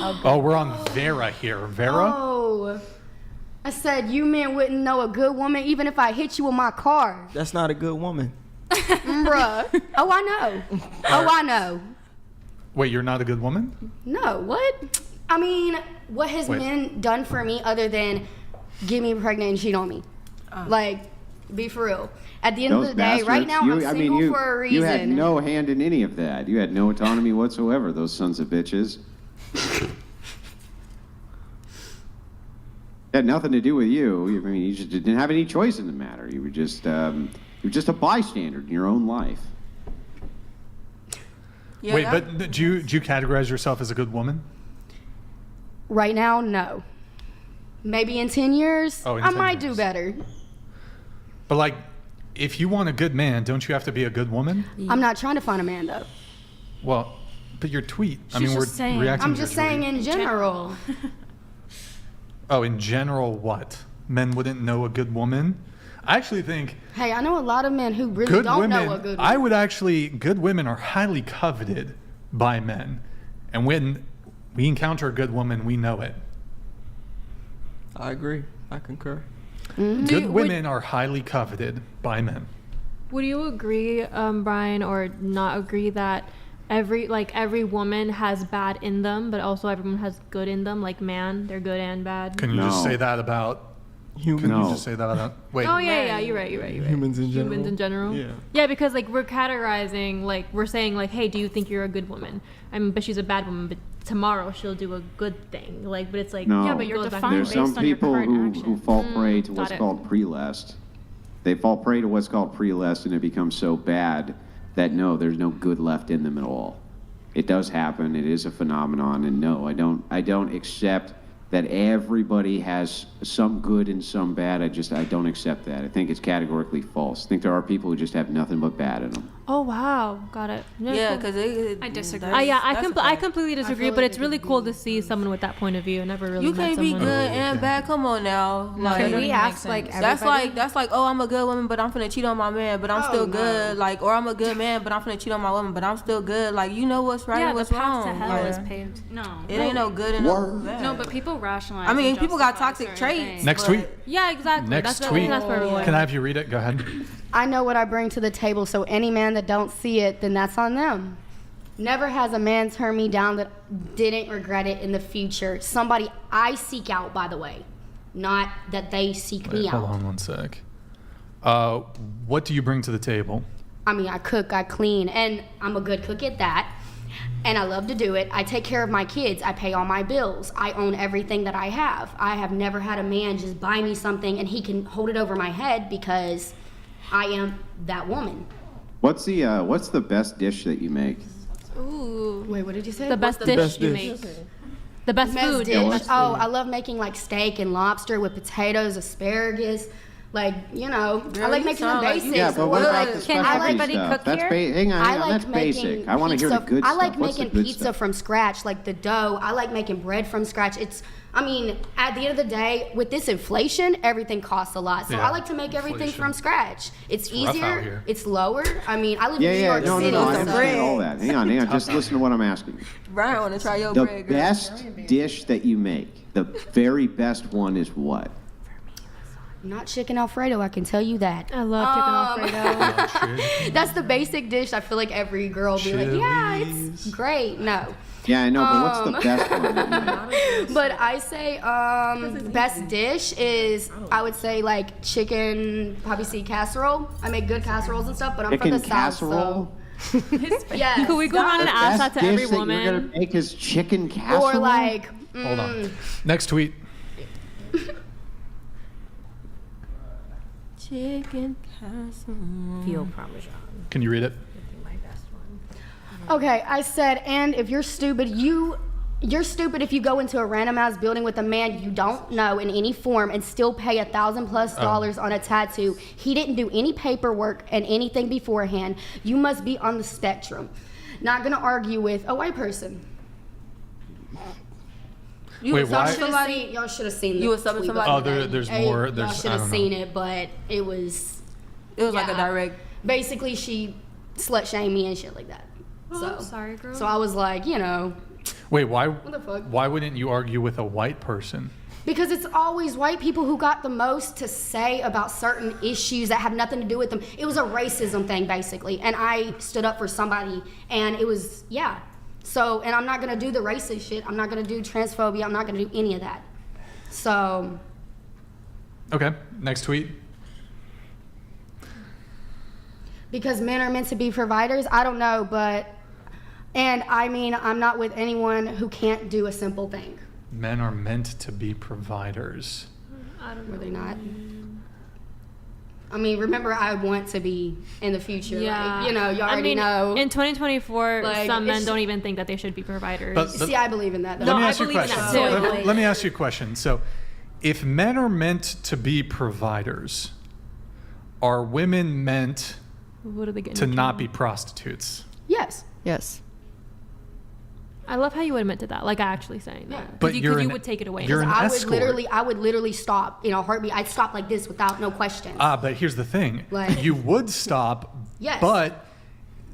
Oh, we're on Vera here. Vera? Oh. I said you men wouldn't know a good woman even if I hit you with my car. That's not a good woman. Bruh. Oh, I know. Oh, I know. Wait, you're not a good woman? No, what? I mean, what has men done for me other than get me pregnant and cheat on me? Like, be for real. At the end of the day, right now, I'm single for a reason. You had no hand in any of that. You had no autonomy whatsoever, those sons of bitches. It had nothing to do with you. I mean, you just didn't have any choice in the matter. You were just a bystander in your own life. Yeah, wait, but do you categorize yourself as a good woman? Right now, no. Maybe in 10 years, in I 10 might years. do better. But like, if you want a good man, don't you have to be a good woman? I'm not trying to find a man, though. Well, but your tweet. She's just saying. Reacting I'm to just your saying tweet. in general. Oh, in general, what? Men wouldn't know a good woman? I actually think Hey, I know a lot of men who really good don't women, know a good I woman. would actually, good women are highly coveted by men. And when we encounter a good woman, we know it. I agree. I concur. Good women are highly coveted by men. Would you agree, Brian, or not agree that every woman has bad in them, but also everyone has good in them? Like man, they're good and bad. Can you just say that about Humans. Can you just say that about wait? Oh yeah, you're right. Humans in general. Humans in general. Yeah, because like we're categorizing, like we're saying like, hey, do you think you're a good woman? I mean, but she's a bad woman, but tomorrow she'll do a good thing. Like, but it's like, No. yeah, but you're defined There's based some on your people current who action. fall prey to what's Got it. called pre-lust. They fall prey to what's called pre-lust, and it becomes so bad that no, there's no good left in them at all. It does happen. It is a phenomenon, and no, I don't accept that everybody has some good and some bad. I don't accept that. I think it's categorically false. I think there are people who just have nothing but bad in them. Oh wow, got it. Yeah, cool. because I disagree. I completely disagree, but it's really cool to see someone with that point of view. I never really you met can't be someone. good and bad. Come on now. No, Like, it we doesn't ask make like sense. everybody? that's like, oh, I'm a good woman, but I'm finna cheat on my man, but I'm still good. Like, or I'm a good man, but I'm finna cheat on my woman, but I'm still good. Like, you know what's right Yeah, and what's the path wrong. to hell Like, is paved. No. it ain't no good and no bad. No, but people rationalize. I mean, and people got justify toxic certain traits. things. Next but- tweet. Yeah, exactly. Next that's tweet. That's for everyone. Can I have you read it? Go ahead. I know what I bring to the table, so any man that don't see it, then that's on them. Never has a man turned me down that didn't regret it in the future. Somebody I seek out, by the way, not that they seek me Hold out. on one sec. What do you bring to the table? I mean, I cook, I clean, and I'm a good cook at that. And I love to do it. I take care of my kids. I pay all my bills. I own everything that I have. I have never had a man just buy me something and he can hold it over my head because I am that woman. What's the best dish that you make? Ooh. Wait, what did you say? The best dish best you dish? make. The best Best food. dish? The best Oh, food. I love making like steak and lobster with potatoes, asparagus. Like, you know, I Girl, like you making the sound like you- basics. Yeah, but what about the Can specialty everybody stuff? cook That's here? hang on, I like that's making basic. I want to hear the pizza. good I stuff. like What's the making good pizza stuff? from scratch, like the dough. I like making bread from scratch. I mean, at the end of the day, with this inflation, everything costs a lot. So Yeah, I like to make everything inflation. from scratch. It's rough out easier. here. It's lower. I mean, I live Yeah, in New yeah, York no, City. I so understand all that. Hang on, just listen to what I'm asking. Brian want to try your The bread, girl. best dish that you make, the very best one is what? Not chicken Alfredo, I can tell you that. I love chicken Alfredo. That's the basic dish. I feel like every girl will be like, yeah, it's great. No. Yeah, I know, but what's the best one that you make? But I say best dish is, I would say like chicken poppy seed casserole. I make good casseroles and stuff, but I'm from Chicken the casserole? South, so yes. Could we go around and ask that Best to every dish that you're gonna woman? make is chicken casserole? Or like, Hold on. Next tweet. Chicken casserole. Veal Parmesan. Can you read it? My best one. okay, I said, and if you're stupid, you're stupid if you go into a random ass building with a man you don't know in any form and still pay $1,000+ on a tattoo. He didn't do any paperwork and anything beforehand. You must be on the spectrum. Not gonna argue with a white person. You Wait, was why? subbing Y'all should have seen You the was subbing tweet somebody? Oh, back then. there's Hey, more. Y'all There's should I have don't seen know. it, but it was It was like a Yeah. direct. basically she slut shamed me and shit like that. Oh, So I'm sorry, girl. So I was like, you know, Wait, why? the fuck? Why wouldn't you argue with a white person? Because it's always white people who got the most to say about certain issues that have nothing to do with them. It was a racism thing, basically. And I stood up for somebody, and it was, yeah. So, and I'm not going to do the racist shit. I'm not going to do transphobia. I'm not going to do any of that. So, Okay, next tweet. because men are meant to be providers, I don't know, but, and I mean, I'm not with anyone who can't do a simple thing. Men are meant to be providers. I don't Were know. they not? I mean, remember, I want to be in the future. Yeah. Like, you know, you already I mean, know. in 2024, Like, some men it's- don't even think that they should be providers. But- See, I believe in that. Though. Let me I ask you a believe in question. that too. Let me ask you a question. So, if men are meant to be providers, are women meant What are they getting to into? not be prostitutes? Yes. Yes. I love how you admit to that, like actually saying that. Yeah. But Because you're you an- would take it away. you're an I would escort. literally stop in a heartbeat. I'd stop like this without no questions. But here's the thing. Like- You would stop, Yes. but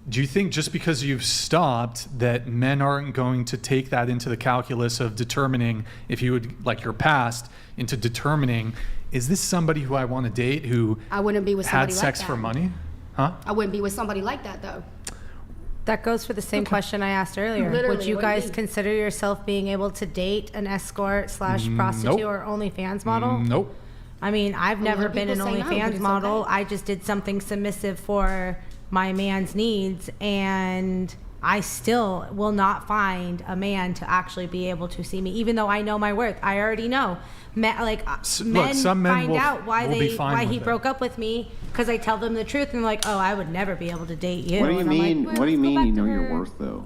do you think just because you've stopped that men aren't going to take that into the calculus of determining if you would, like your past, into determining, is this somebody who I want to date who I wouldn't be with had somebody sex like for that. money? Huh? I wouldn't be with somebody like that though. That goes for the same question I asked earlier. Literally, Would you what do you guys mean? consider yourself being able to date an escort / prostitute Nope. or OnlyFans model? Nope. I mean, I've never lot of been an people say no, but OnlyFans it's model. okay. I just did something submissive for my man's needs, and I still will not find a man to actually be able to see me, even though I know my worth. I already know. Men look, some men find will- out why will be fine why with he it. broke up with me because I tell them the truth, and they're like, "Oh, I would never be able to date you." What do you And I'm like, mean? "Well, What do you let's go mean? back You to know your her." worth, though.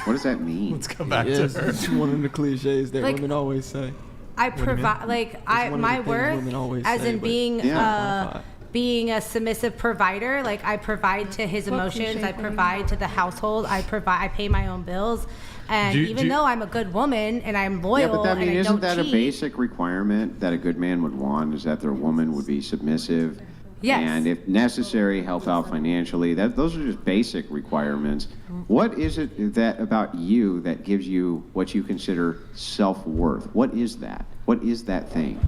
What does that mean? Let's go back Yes, to her. it's one of the cliches that Like- women always say. I do you provide, mean? like, one I of the my things worth women always as say, in but- being Yeah. being a submissive provider. Like, I provide to his emotions, I provide to the household, I pay my own bills, and Do you- even do you- though I'm a good woman and I'm loyal Yeah, but that, I mean, and I isn't don't that cheat, a basic requirement that a good man would want? Is that their woman would be submissive? Yes. And if necessary, help out financially. Those are just basic requirements. What is it that about you that gives you what you consider self-worth? What is that? What is that thing?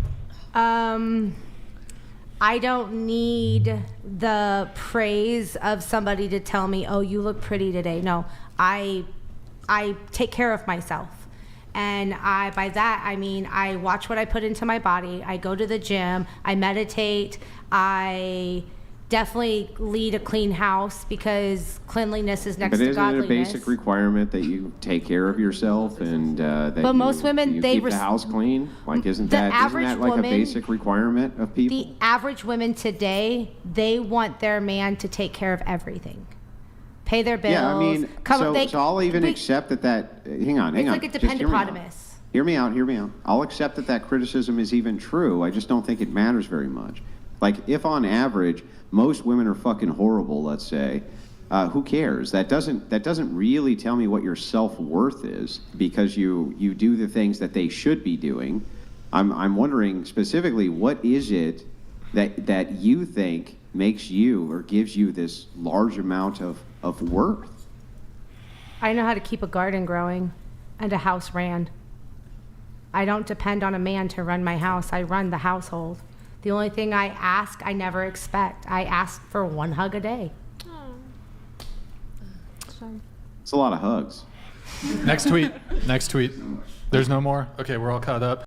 I don't need the praise of somebody to tell me, "Oh, you look pretty today." No, I take care of myself. And by that, I mean, I watch what I put into my body. I go to the gym. I meditate. I definitely lead a clean house because cleanliness is next But to isn't it a godliness. basic requirement that you take care of yourself and that But most women, you they keep the res- house clean? Like, isn't The that average like woman- a basic requirement of people? The average women today, they want their man to take care of everything. Pay their bills. Yeah, I mean, cover, so I'll even accept that. Hang on. It's like a Just hear me out. dependiprotimus. Hear me out. Hear me out. I'll accept that criticism is even true. I just don't think it matters very much. Like, if on average most women are fucking horrible, let's say, who cares? That doesn't really tell me what your self-worth is because you do the things that they should be doing. I'm wondering specifically, what is it that you think makes you or gives you this large amount of worth? I know how to keep a garden growing and a house ran. I don't depend on a man to run my house. I run the household. The only thing I ask, I never expect. I ask for one hug a day. It's a lot of hugs. Next tweet. Next tweet. There's no more? Okay, we're all caught up.